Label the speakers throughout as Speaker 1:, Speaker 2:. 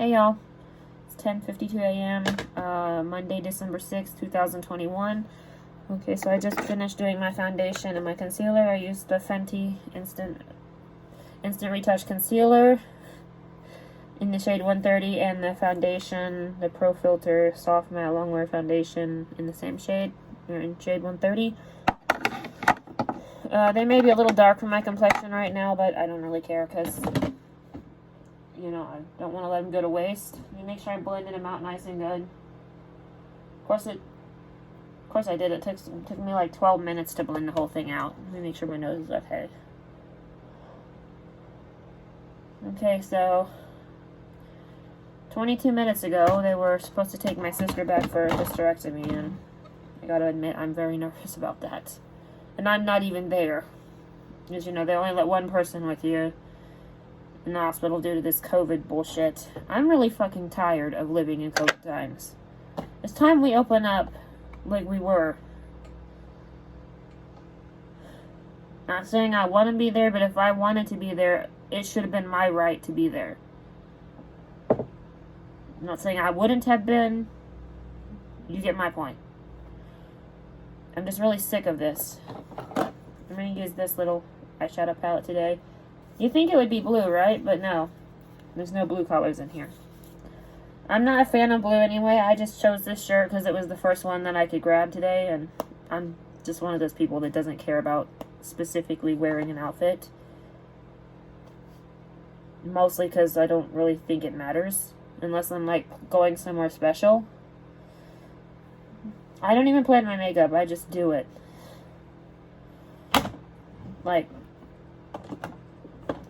Speaker 1: Hey y'all, it's 10:52 a.m. Monday, December 6th, 2021. Okay, so I just finished doing my foundation and my concealer. I used the Fenty Instant Retouch Concealer in the shade 130 and the foundation, the Pro Filter Soft Matte Longwear Foundation in the same shade, in shade 130. They may be a little dark for my complexion right now, but I don't really care because, you know, I don't want to let them go to waste. Let me make sure I blended them out nice and good. Of course I did. It took me like 12 minutes to blend the whole thing out. Let me make sure my nose is okay. Okay, so 22 minutes ago, they were supposed to take my sister back for a hysterectomy, and I gotta admit, I'm very nervous about that. And I'm not even there. As you know, they only let one person with you in the hospital due to this COVID bullshit. I'm really fucking tired of living in COVID times. It's time we open up like we were. Not saying I want to be there, but if I wanted to be there, it should have been my right to be there. I'm not saying I wouldn't have been. You get my point. I'm just really sick of this. I'm going to use this little eyeshadow palette today. You think it would be blue, right? But no. There's no blue colors in here. I'm not a fan of blue anyway. I just chose this shirt because it was the first one that I could grab today. And I'm just one of those people that doesn't care about specifically wearing an outfit. Mostly because I don't really think it matters. Unless I'm like going somewhere special. I don't even plan my makeup. I just do it. Like,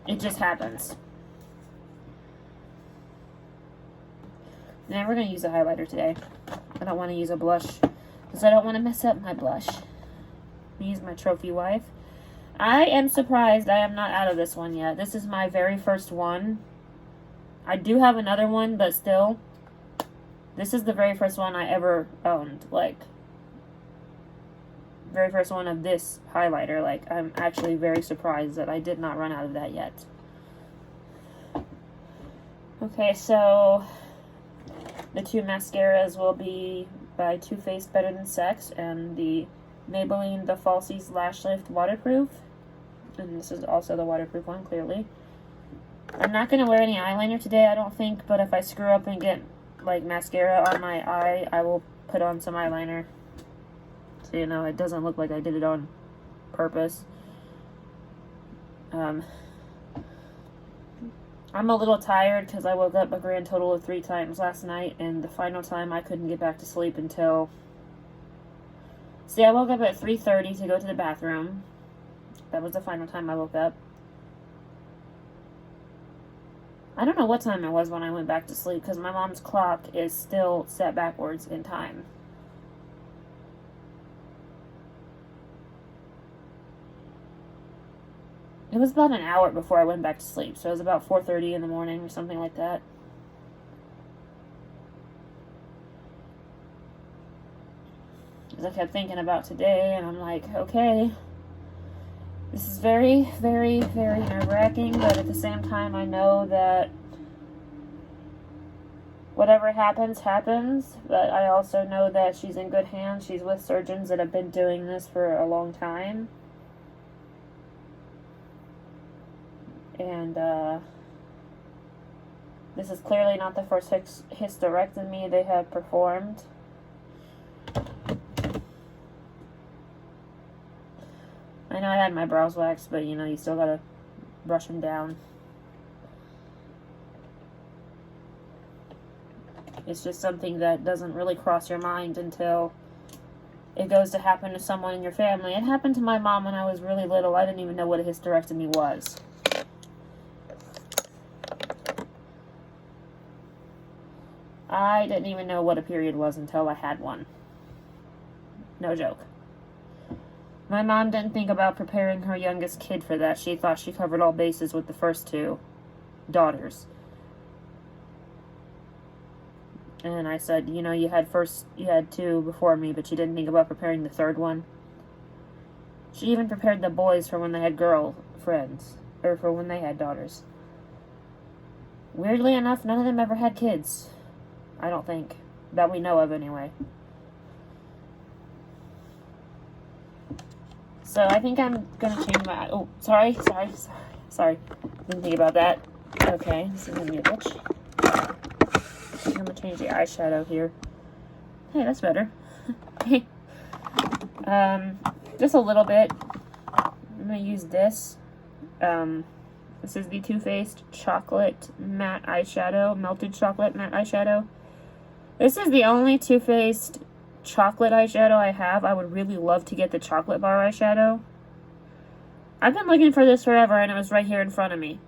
Speaker 1: it just happens. Now we're going to use a highlighter today. I don't want to use a blush because I don't want to mess up my blush. I'm going to use my trophy wife. I am surprised I am not out of this one yet. This is my very first one. I do have another one, but still, this is the very first one I ever owned. Like, very first one of this highlighter. Like, I'm actually very surprised that I did not run out of that yet. Okay, so the two mascaras will be by Too Faced Better Than Sex and the Maybelline The Falsies Lash Lift Waterproof. And this is also the waterproof one, clearly. I'm not going to wear any eyeliner today, I don't think, but if I screw up and get, like, mascara on my eye, I will put on some eyeliner. So, you know, it doesn't look like I did it on purpose. I'm a little tired because I woke up a grand total of 3 times last night, and the final time I couldn't get back to sleep until... See, I woke up at 3:30 to go to the bathroom. That was the final time I woke up. I don't know what time it was when I went back to sleep because my mom's clock is still set backwards in time. It was about an hour before I went back to sleep, so it was about 4:30 in the morning or something like that. Because I kept thinking about today, and I'm like, okay, this is very, very, very nerve-wracking, but at the same time, I know that whatever happens, happens, but I also know that she's in good hands. She's with surgeons that have been doing this for a long time. And, this is clearly not the first hysterectomy they have performed. I know I had my brows waxed, but, you know, you still gotta brush them down. It's just something that doesn't really cross your mind until it goes to happen to someone in your family. It happened to my mom when I was really little. I didn't even know what a hysterectomy was. I didn't even know what a period was until I had one. No joke. My mom didn't think about preparing her youngest kid for that. She thought she covered all bases with the first 2 daughters. And I said, you know, you had 2 before me, but you didn't think about preparing the 3rd one. She even prepared the boys for when they had girlfriends, or for when they had daughters. Weirdly enough, none of them ever had kids. I don't think. That we know of, anyway. So, I think I'm gonna change my... Oh, sorry. Didn't think about that. Okay, this is gonna be a bitch. I'm gonna change the eyeshadow here. Hey, that's better. Just a little bit. I'm gonna use this. This is the Too Faced Chocolate Matte Eyeshadow, Melted Chocolate Matte Eyeshadow. This is the only Too Faced chocolate eyeshadow I have. I would really love to get the chocolate bar eyeshadow. I've been looking for this forever, and it was right here in front of me.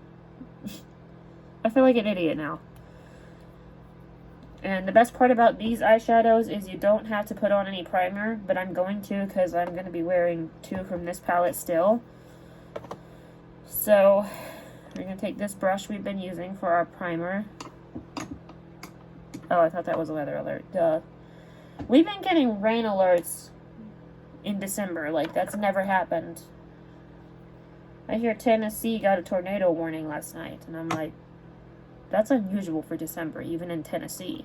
Speaker 1: I feel like an idiot now. And the best part about these eyeshadows is you don't have to put on any primer, but I'm going to because I'm going to be wearing 2 from this palette still. So, we're going to take this brush we've been using for our primer. Oh, I thought that was a weather alert. Duh. We've been getting rain alerts in December. Like, that's never happened. I hear Tennessee got a tornado warning last night, and I'm like, that's unusual for December, even in Tennessee.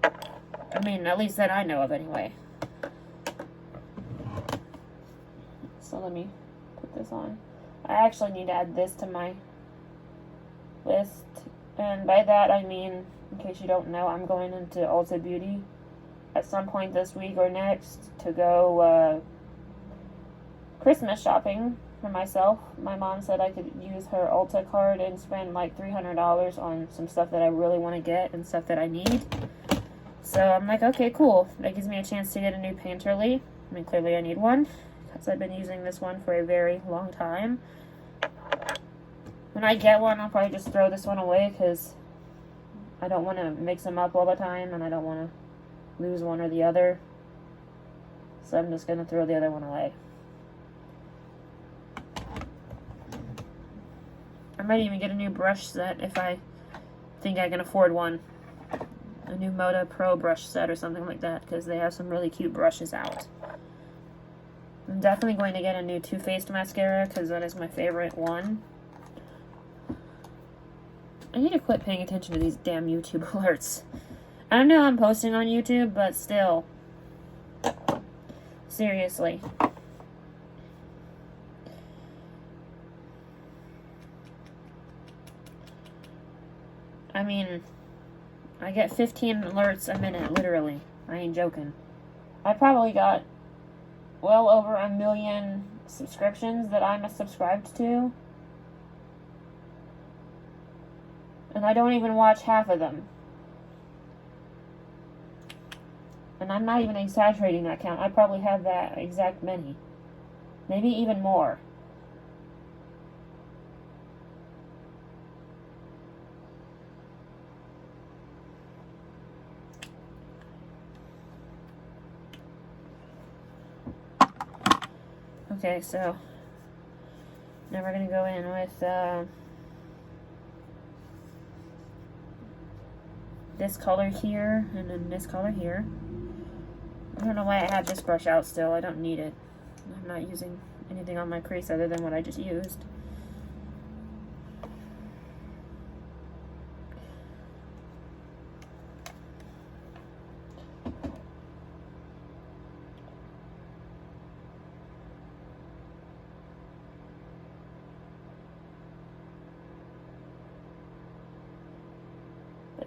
Speaker 1: I mean, at least that I know of, anyway. So let me put this on. I actually need to add this to my list. And by that, I mean, in case you don't know, I'm going into Ulta Beauty at some point this week or next to go Christmas shopping for myself. My mom said I could use her Ulta card and spend like $300 on some stuff that I really want to get and stuff that I need. So I'm like, okay, cool. That gives me a chance to get a new Painterly. I mean, clearly I need one because I've been using this one for a very long time. When I get one, I'll probably just throw this one away because I don't want to mix them up all the time and I don't want to lose one or the other. So I'm just going to throw the other one away. I might even get a new brush set if I think I can afford one. A new Moda Pro brush set or something like that, because they have some really cute brushes out. I'm definitely going to get a new Too Faced mascara, because that is my favorite one. I need to quit paying attention to these damn YouTube alerts. I don't know I'm posting on YouTube, but still. Seriously. I mean, I get 15 alerts a minute, literally. I ain't joking. I probably got well over 1 million subscriptions that I'm subscribed to. And I don't even watch half of them. And I'm not even exaggerating that count. I probably have that exact many. Maybe even more. Okay, so now we're going to go in with this color here and then this color here. I don't know why I have this brush out still. I don't need it. I'm not using anything on my crease other than what I just used.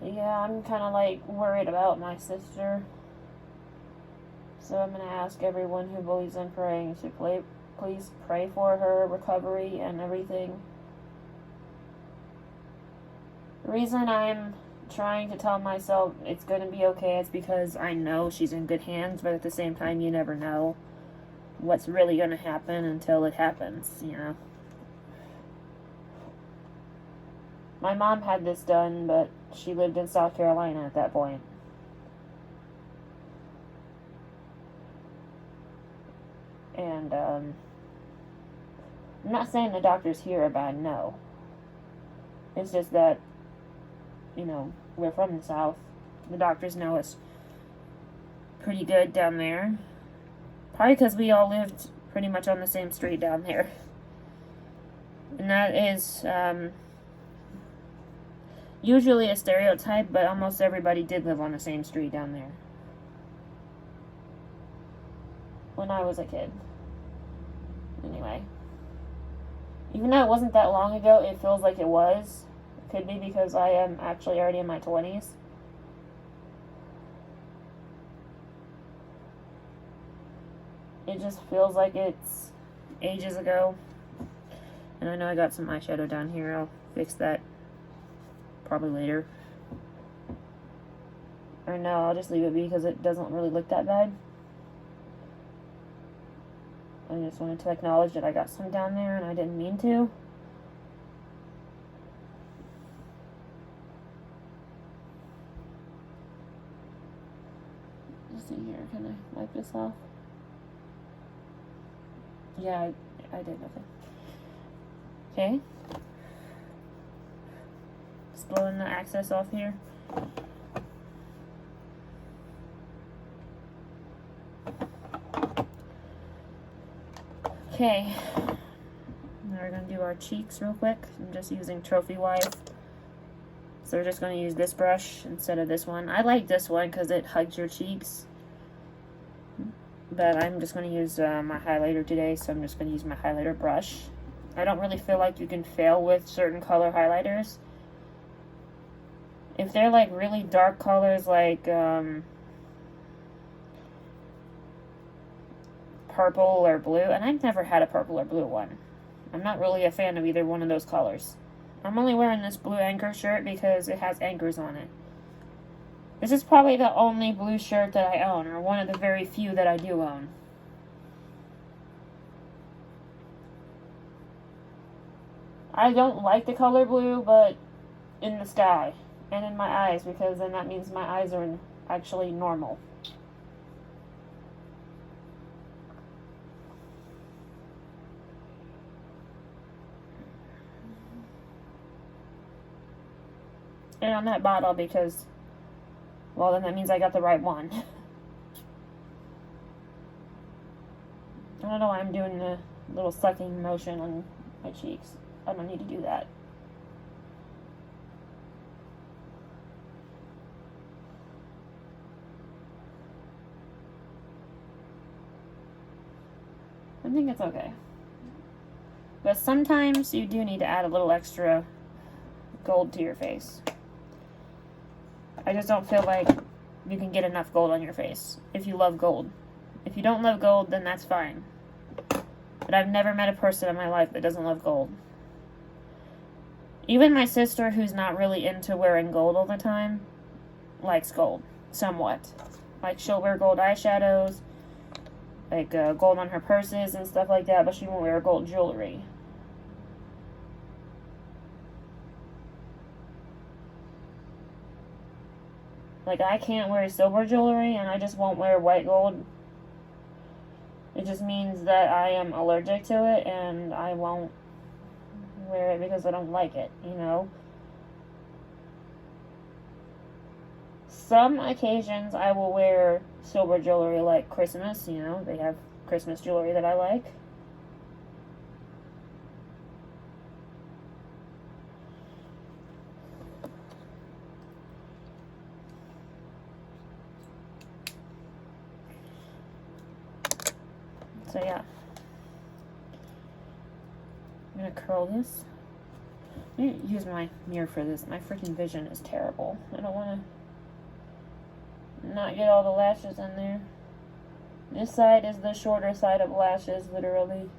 Speaker 1: Yeah, I'm kind of like worried about my sister. So I'm going to ask everyone who believes in praying to please pray for her recovery and everything. The reason I'm trying to tell myself it's going to be okay is because I know she's in good hands, but at the same time you never know what's really going to happen until it happens, you know. My mom had this done, but she lived in South Carolina at that point. And, I'm not saying the doctors here are bad, no. It's just that, you know, we're from the South. The doctors know us pretty good down there. Probably because we all lived pretty much on the same street down there. And that is, usually a stereotype, but almost everybody did live on the same street down there. When I was a kid. Anyway. Even though it wasn't that long ago, it feels like it was. It could be because I am actually already in my 20s. It just feels like it's ages ago. And I know I got some eyeshadow down here. I'll fix that probably later. Or no, I'll just leave it be because it doesn't really look that bad. I just wanted to acknowledge that I got some down there and I didn't mean to. Let's see here, can I wipe this off? Yeah, I did, okay. Okay. Just blowing the excess off here. Okay, now we're going to do our cheeks real quick. I'm just using Trophy Wife. So we're just going to use this brush instead of this one. I like this one because it hugs your cheeks. But I'm just going to use my highlighter today, so I'm just going to use my highlighter brush. I don't really feel like you can fail with certain color highlighters. If they're like really dark colors like purple or blue, and I've never had a purple or blue one. I'm not really a fan of either one of those colors. I'm only wearing this blue anchor shirt because it has anchors on it. This is probably the only blue shirt that I own, or one of the very few that I do own. I don't like the color blue, but in the sky and in my eyes, because then that means my eyes are actually normal. And on that bottle because, well, then that means I got the right one. I don't know why I'm doing the little sucking motion on my cheeks. I don't need to do that. I think it's okay. But sometimes you do need to add a little extra gold to your face. I just don't feel like you can get enough gold on your face if you love gold. If you don't love gold, then that's fine. But I've never met a person in my life that doesn't love gold. Even my sister, who's not really into wearing gold all the time, likes gold, somewhat. Like, she'll wear gold eyeshadows, like gold on her purses and stuff like that, but she won't wear gold jewelry. Like, I can't wear silver jewelry, and I just won't wear white gold. It just means that I am allergic to it, and I won't wear it because I don't like it, you know? Some occasions I will wear silver jewelry, like Christmas, you know? They have Christmas jewelry that I like. So yeah, I'm gonna curl this. I need to use my mirror for this. My freaking vision is terrible. I don't want to not get all the lashes in there. This side is the shorter side of lashes, literally.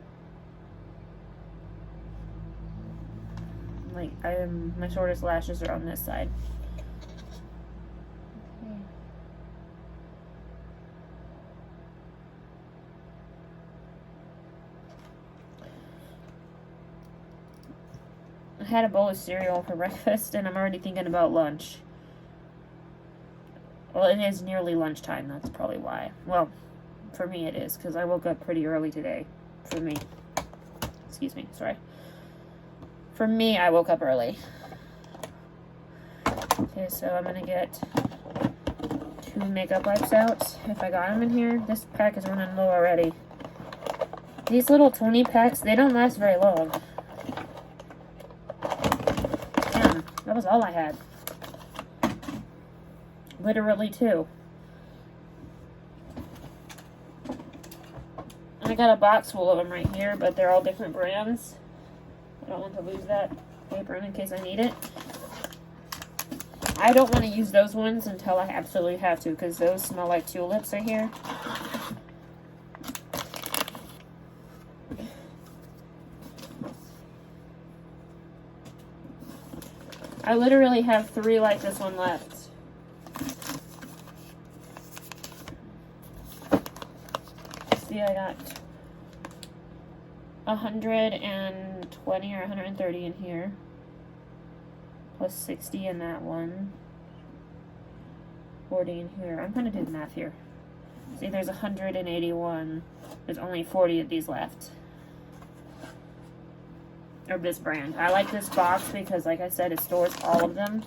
Speaker 1: Like, my shortest lashes are on this side. I had a bowl of cereal for breakfast, and I'm already thinking about lunch. Well, it is nearly lunchtime, that's probably why. Well, for me it is, because I woke up pretty early today. For me. Excuse me, sorry. For me, I woke up early. Okay, so I'm going to get 2 makeup wipes out, if I got them in here. This pack is running low already. These little 20 packs, they don't last very long. That was all I had. Literally 2. I got a box full of them right here, but they're all different brands. I don't want to lose that paper in case I need it. I don't want to use those ones until I absolutely have to, because those smell like tulips right here. I literally have 3 like this one left. See, I got 120 or 130 in here. Plus 60 in that one. 40 in here. I'm going to do the math here. See, there's 181. There's only 40 of these left. Of this brand. I like this box because, like I said, it stores all of them.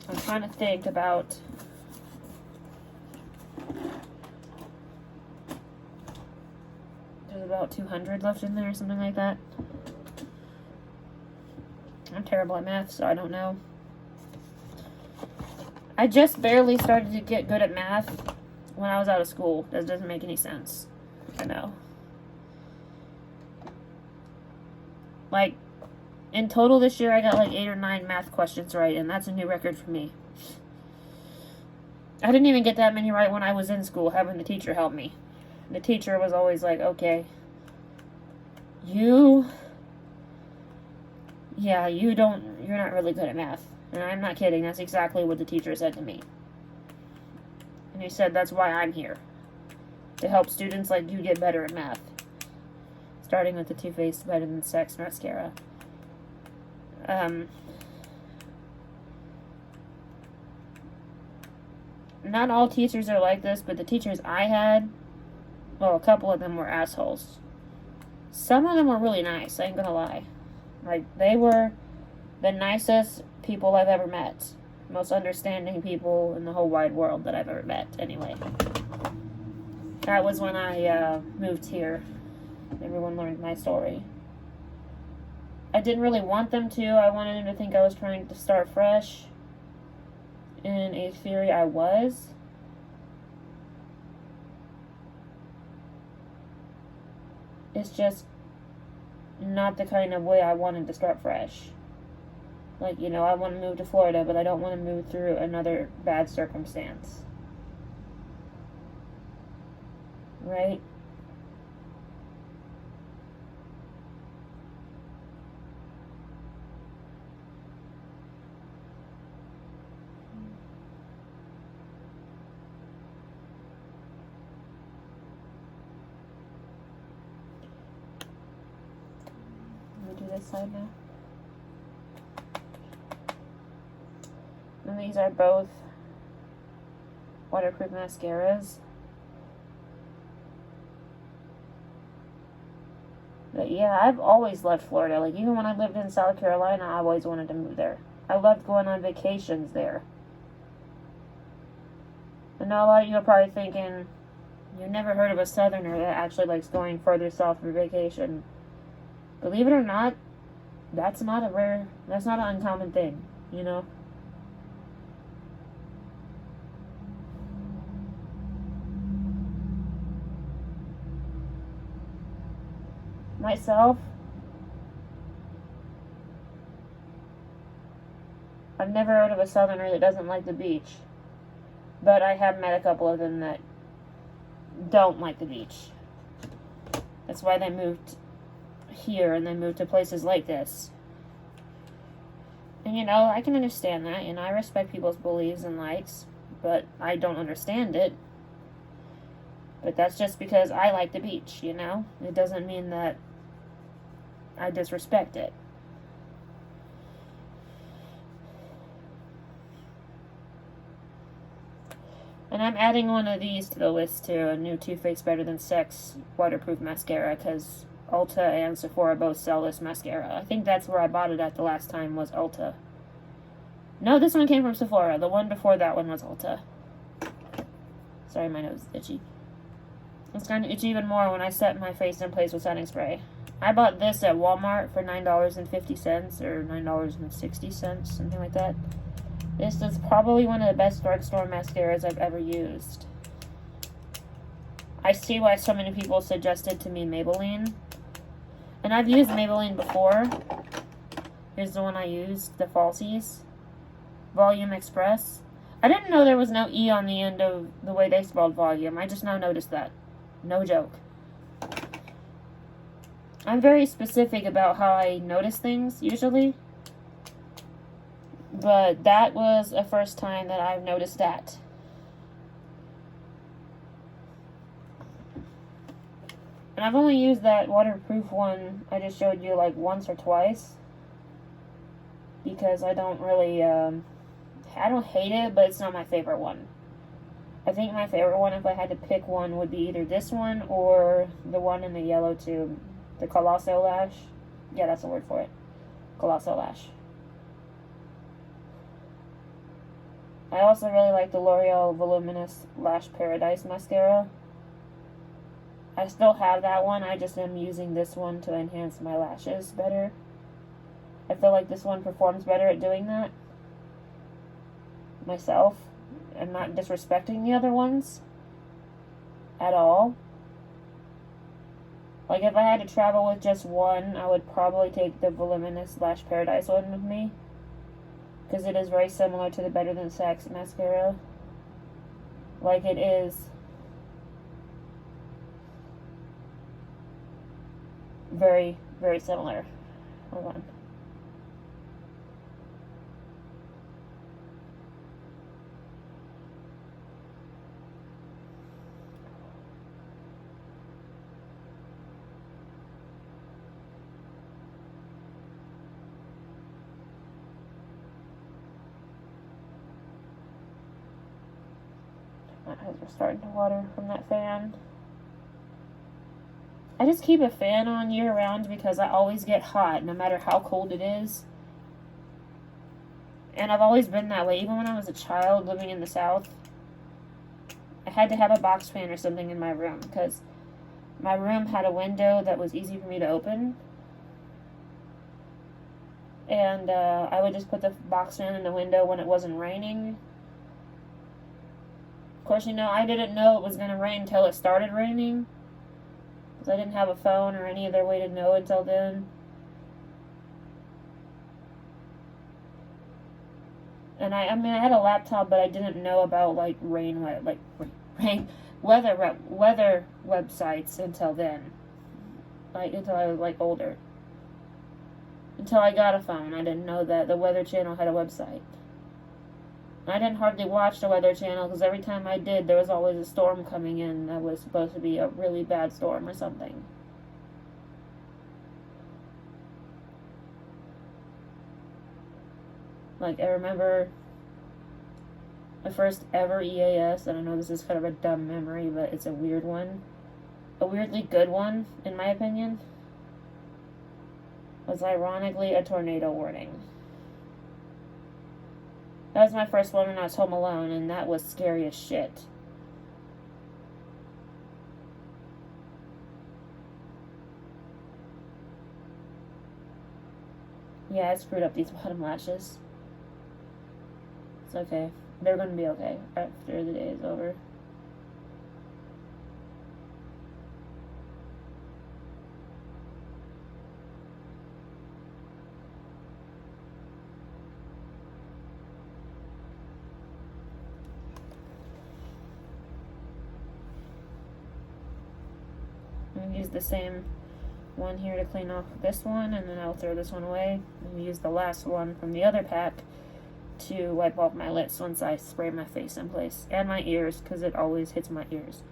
Speaker 1: I'm trying to think about... There's about 200 left in there, something like that. I'm terrible at math, so I don't know. I just barely started to get good at math when I was out of school. That doesn't make any sense. I know. Like, in total this year, I got like 8 or 9 math questions right, and that's a new record for me. I didn't even get that many right when I was in school, having the teacher help me. The teacher was always like, okay, you're not really good at math. And I'm not kidding, that's exactly what the teacher said to me. And he said, that's why I'm here. To help students like you get better at math. Starting with the Too Faced Better Than Sex mascara. Not all teachers are like this, but the teachers I had, well, a couple of them were assholes. Some of them were really nice, I ain't gonna lie. Like, they were the nicest people I've ever met. Most understanding people in the whole wide world that I've ever met, anyway. That was when I moved here. Everyone learned my story. I didn't really want them to. I wanted them to think I was trying to start fresh. In a theory, I was. It's just not the kind of way I wanted to start fresh. Like, you know, I want to move to Florida, but I don't want to move through another bad circumstance. Right? This side now. And these are both waterproof mascaras. But yeah, I've always loved Florida. Like, even when I lived in South Carolina, I always wanted to move there. I loved going on vacations there. I know a lot of you are probably thinking, you've never heard of a Southerner that actually likes going further south for vacation. Believe it or not, that's not an uncommon thing, you know? Myself, I've never heard of a Southerner that doesn't like the beach. But I have met a couple of them that don't like the beach. That's why they moved here and then moved to places like this. And you know, I can understand that, and I respect people's beliefs and likes, but I don't understand it. But that's just because I like the beach, you know? It doesn't mean that I disrespect it. And I'm adding one of these to the list too, a new Too Faced Better Than Sex waterproof mascara, because Ulta and Sephora both sell this mascara. I think that's where I bought it at the last time, was Ulta. No, this one came from Sephora. The one before that one was Ulta. Sorry, my nose is itchy. It's kind of itchy even more when I set my face in place with setting spray. I bought this at Walmart for $9.50 or $9.60, something like that. This is probably one of the best drugstore mascaras I've ever used. I see why so many people suggested to me Maybelline. And I've used Maybelline before. Here's the one I used, the Falsies. Volume Express. I didn't know there was no E on the end of the way they spelled volume. I just now noticed that. No joke. I'm very specific about how I notice things, usually. But that was a first time that I've noticed that. And I've only used that waterproof one I just showed you like once or twice. Because I don't really, I don't hate it, but it's not my favorite one. I think my favorite one, if I had to pick one, would be either this one or the one in the yellow tube. The Colossal Lash. Yeah, that's the word for it. Colossal Lash. I also really like the L'Oreal Voluminous Lash Paradise Mascara. I still have that one, I just am using this one to enhance my lashes better. I feel like this one performs better at doing that. Myself. I'm not disrespecting the other ones. At all. Like, if I had to travel with just one, I would probably take the Voluminous Lash Paradise one with me. Because it is very similar to the Better Than Sex mascara. Like, it is very, very similar. Hold on. My eyes are starting to water from that fan. I just keep a fan on year round because I always get hot no matter how cold it is. And I've always been that way. Even when I was a child living in the South, I had to have a box fan or something in my room because my room had a window that was easy for me to open. And I would just put the box fan in the window when it wasn't raining. Of course, you know, I didn't know it was going to rain until it started raining. Because I didn't have a phone or any other way to know until then. And I mean, I had a laptop, but I didn't know about, like, weather websites until then. Like, until I was, like, older. Until I got a phone, I didn't know that the Weather Channel had a website. I didn't hardly watch the Weather Channel because every time I did, there was always a storm coming in that was supposed to be a really bad storm or something. Like, I remember my first ever EAS, and I know this is kind of a dumb memory, but it's a weird one. A weirdly good one, in my opinion, was ironically a tornado warning. That was my first one when I was home alone, and that was scary as shit. Yeah, I screwed up these bottom lashes. It's okay. They're going to be okay after the day is over. I'm going to use the same one here to clean off this one, and then I'll throw this one away. And use the last one from the other pack to wipe off my lips once I spray my face in place. And my ears, because it always hits my ears.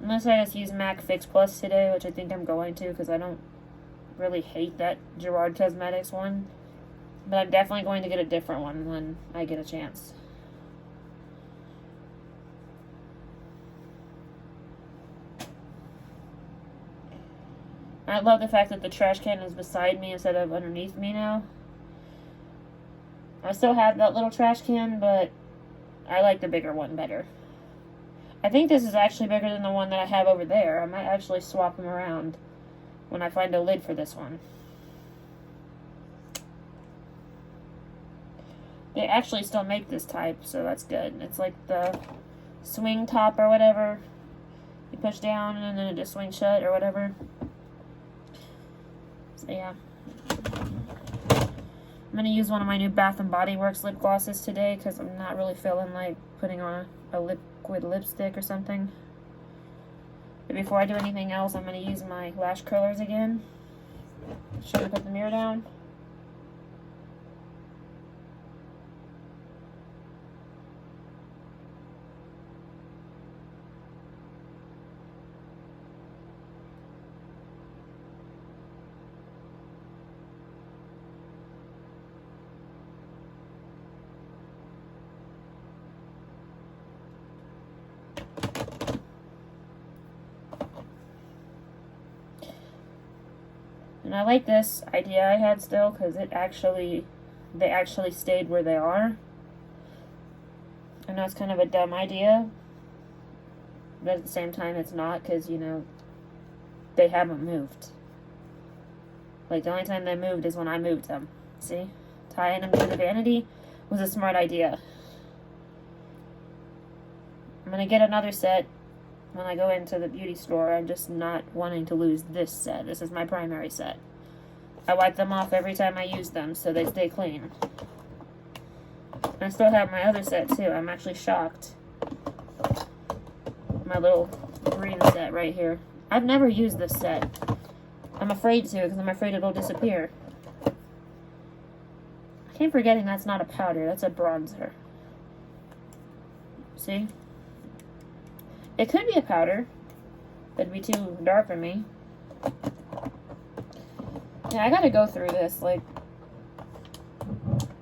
Speaker 1: Unless I just use MAC Fix Plus today, which I think I'm going to, because I don't really hate that Gerard Cosmetics one. But I'm definitely going to get a different one when I get a chance. I love the fact that the trash can is beside me instead of underneath me now. I still have that little trash can, but I like the bigger one better. I think this is actually bigger than the one that I have over there. I might actually swap them around when I find a lid for this one. They actually still make this type, so that's good. It's like the swing top or whatever. You push down and then it just swings shut or whatever. So yeah. I'm going to use one of my new Bath & Body Works lip glosses today because I'm not really feeling like putting on a liquid lipstick or something. But before I do anything else, I'm going to use my lash curlers again. Should I put the mirror down? And I like this idea I had still because they actually stayed where they are. I know it's kind of a dumb idea, but at the same time it's not because, you know, they haven't moved. Like, the only time they moved is when I moved them. See? Tying them to the vanity was a smart idea. I'm going to get another set when I go into the beauty store. I'm just not wanting to lose this set. This is my primary set. I wipe them off every time I use them so they stay clean. I still have my other set too. I'm actually shocked. My little green set right here. I've never used this set. I'm afraid to because I'm afraid it'll disappear. I keep forgetting that's not a powder. That's a bronzer. See? It could be a powder. It'd be too dark for me. Yeah, I gotta go through this. Like,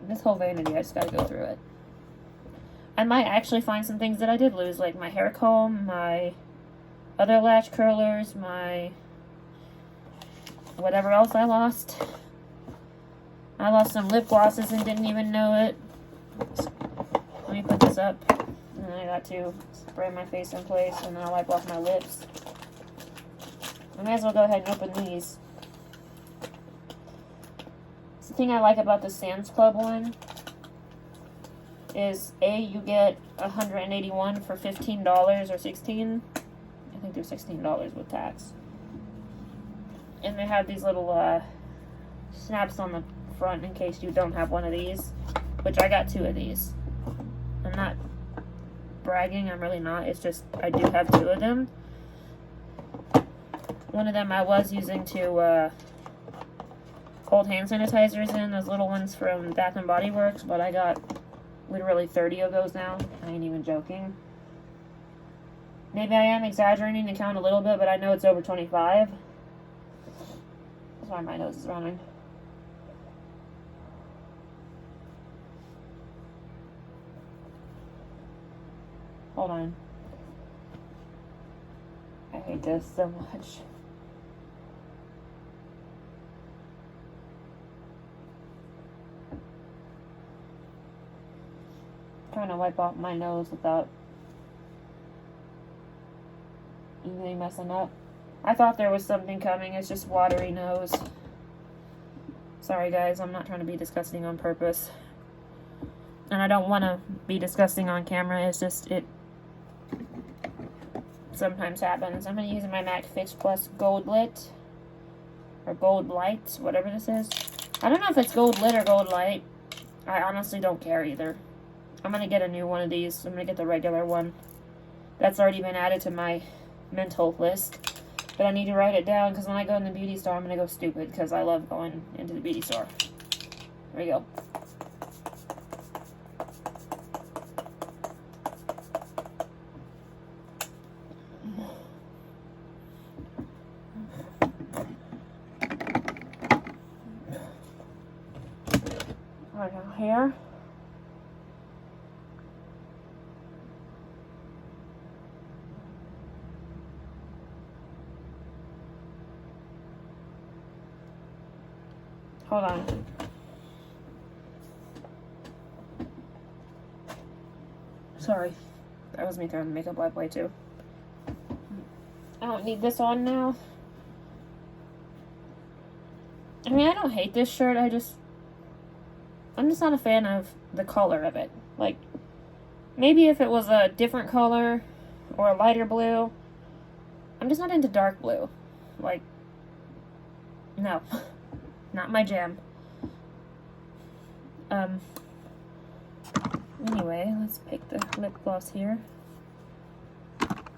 Speaker 1: this whole vanity, I just gotta go through it. I might actually find some things that I did lose, like my hair comb, my other lash curlers, my whatever else I lost. I lost some lip glosses and didn't even know it. Let me put this up. And then I got to spray my face in place and then I'll wipe off my lips. I may as well go ahead and open these. The thing I like about the Sam's Club one is you get 181 for $15 or $16. I think they're $16 with tax. And they have these little snaps on the front in case you don't have one of these, which I got 2 of these. I'm not bragging, I'm really not. It's just I do have 2 of them. One of them I was using to hold hand sanitizers in, those little ones from Bath & Body Works, but I got literally 30 of those now. I ain't even joking. Maybe I am exaggerating the count a little bit, but I know it's over 25. That's why my nose is running. Hold on. I hate this so much. Trying to wipe off my nose without anything messing up. I thought there was something coming. It's just watery nose. Sorry guys, I'm not trying to be disgusting on purpose. And I don't want to be disgusting on camera. It's just, it sometimes happens. I'm going to use my MAC Fix Plus Gold Lit. Or Gold Light, whatever this is. I don't know if it's Gold Lit or Gold Light. I honestly don't care either. I'm going to get a new one of these. I'm going to get the regular one. That's already been added to my mental list. But I need to write it down because when I go in the beauty store, I'm going to go stupid because I love going into the beauty store. There we go. Right now here. Hold on. Sorry. That was me throwing the makeup wipe away too. I don't need this on now. I mean, I don't hate this shirt. I just I'm just not a fan of the color of it. Like, maybe if it was a different color or a lighter blue. I'm just not into dark blue. Like, no. Not my jam. Anyway, let's pick the lip gloss here.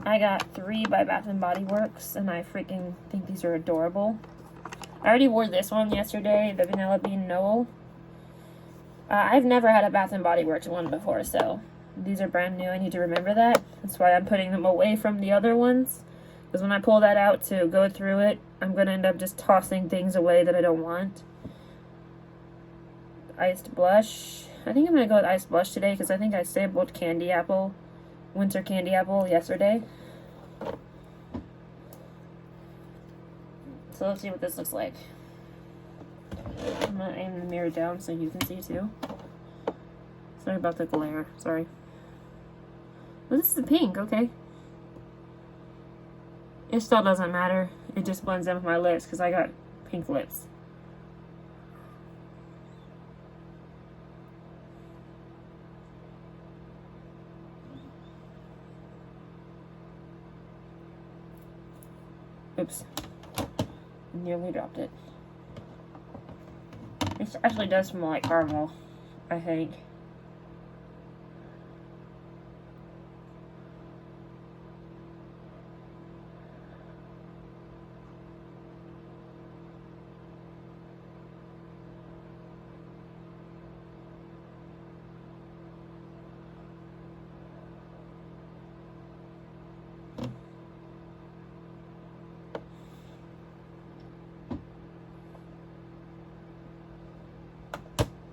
Speaker 1: I got 3 by Bath & Body Works, and I freaking think these are adorable. I already wore this one yesterday, the Vanilla Bean Noel. I've never had a Bath & Body Works one before, so these are brand new. I need to remember that. That's why I'm putting them away from the other ones. Because when I pull that out to go through it, I'm going to end up just tossing things away that I don't want. Iced blush. I think I'm going to go with iced blush today because I think I sampled Candy Apple, Winter Candy Apple yesterday. So let's see what this looks like. I'm going to aim the mirror down so you can see too. Sorry about the glare. Sorry. Well, this is pink. Okay. It still doesn't matter. It just blends in with my lips because I got pink lips. Oops. Nearly dropped it. It actually does smell like caramel, I think.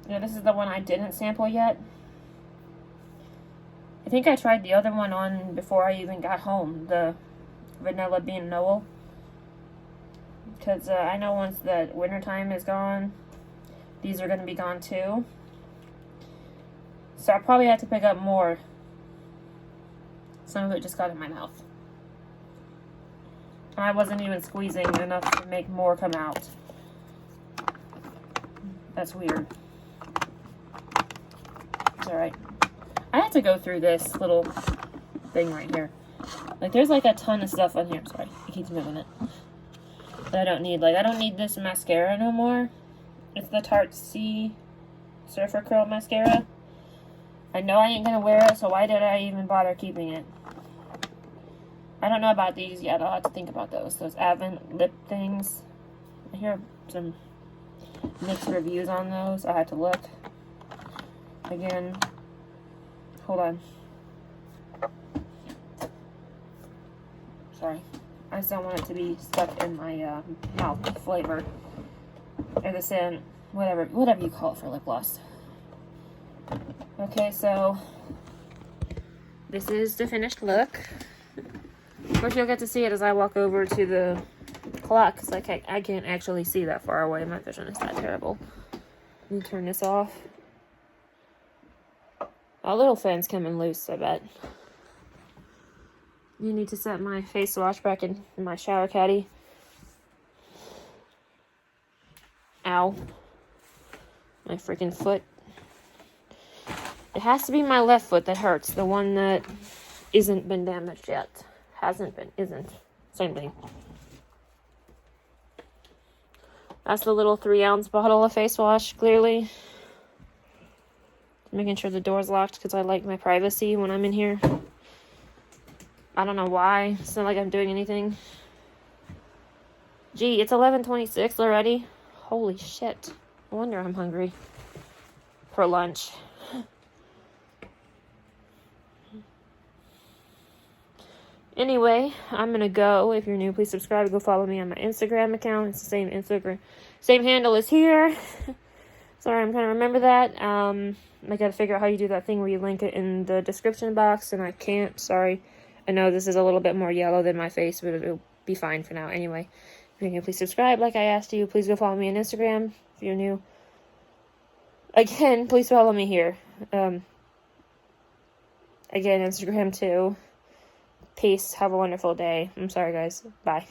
Speaker 1: Yeah, this is the one I didn't sample yet. I think I tried the other one on before I even got home, the Vanilla Bean Noel. Because I know once the wintertime is gone, these are going to be gone too. So I probably have to pick up more. Some of it just got in my mouth. I wasn't even squeezing enough to make more come out. That's weird. It's alright. I had to go through this little thing right here. Like, there's like a ton of stuff on here. Sorry, it keeps moving it. That I don't need. Like, I don't need this mascara no more. It's the Tarte C Surfer Curl Mascara. I know I ain't gonna wear it, so why did I even bother keeping it? I don't know about these yet. I'll have to think about those. Those Avent lip things. I hear some mixed reviews on those. I had to look. Again, hold on. Sorry. I just don't want it to be stuck in my mouth flavor. Or the scent. Whatever you call it for lip gloss. Okay, so this is the finished look. Of course, you'll get to see it as I walk over to the clock, because I can't actually see that far away. My vision is that terrible. Let me turn this off. A little fan's coming loose, I bet. You need to set my face wash back in my shower caddy. Ow. My freaking foot. It has to be my left foot that hurts. The one that isn't been damaged yet. Hasn't been, isn't. Same thing. That's the little 3-ounce bottle of face wash, clearly. Making sure the door's locked because I like my privacy when I'm in here. I don't know why. It's not like I'm doing anything. Gee, it's 11:26 already. Holy shit. No wonder I'm hungry. For lunch. Anyway, I'm gonna go. If you're new, please subscribe. Go follow me on my Instagram account. It's the same Instagram, same handle as here. Sorry, I'm trying to remember that. I gotta figure out how you do that thing where you link it in the description box, and I can't. Sorry. I know this is a little bit more yellow than my face, but it'll be fine for now. Anyway, if you're new, please subscribe. Like I asked you, please go follow me on Instagram. If you're new, again, please follow me here. Again, Instagram too. Peace. Have a wonderful day. I'm sorry, guys. Bye.